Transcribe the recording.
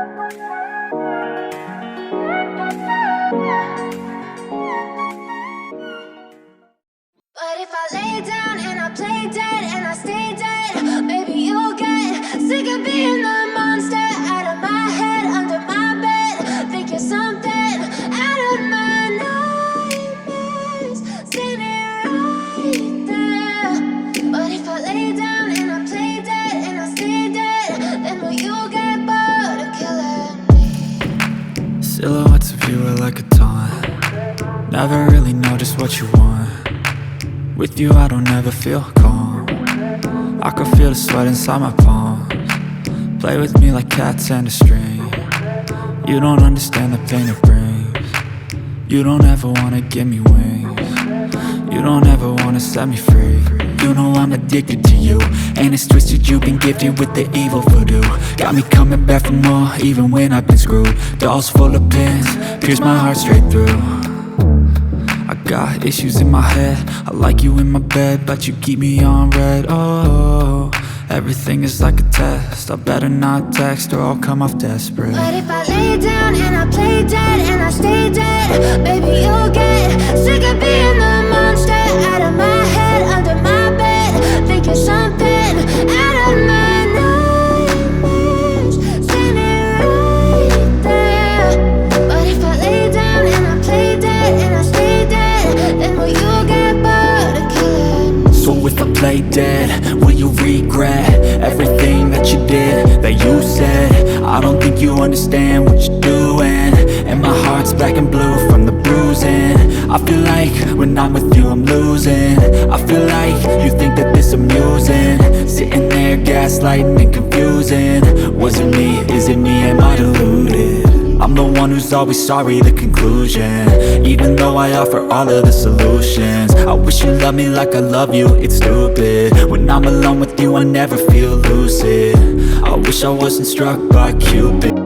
But if I lay down and I play dead and I stay dead, maybe you'll get sick of being the monster out of my head, under my bed. Think you're something out of my nightmares, standing right there. But if I lay down and I play dead and I stay dead, then will you get bored of killing me? Silhouettes of you are like a taunt. Never really know just what you want. With you I don't ever feel calm. I can feel the sweat inside my palms. Play with me like cats and a string. You don't understand the pain it brings. You don't ever wanna give me wings. You don't ever wanna set me free. You know I'm addicted to you, and it's twisted, you've been gifted with the evil voodoo. Got me coming back for more, even when I've been screwed. Dolls full of pins, pierce my heart straight through. I got issues in my head, I like you in my bed, but you keep me on red. Oh, everything is like a test, I better not text or I'll come off desperate. But if I lay down and I play dead and I stay dead, baby you'll get sick of being the monster out of my head, under my bed. Think you're something out of my nightmares, standing right there. But if I lay down and I play dead and I stay dead, then will you get bored of killing me? So if I play dead, will you regret everything that you did, that you said? I don't think you understand what you're doing, and my heart's black and blue from the bruising. I feel like when I'm with you I'm losing. I feel like you think that this amusing, sitting there gaslighting and confusing. Was it me? Is it me? Am I deluded? I'm the one who's always sorry, the conclusion. Even though I offer all of the solutions, I wish you loved me like I love you, it's stupid. When I'm alone with you I never feel lucid. I wish I wasn't struck by Cupid.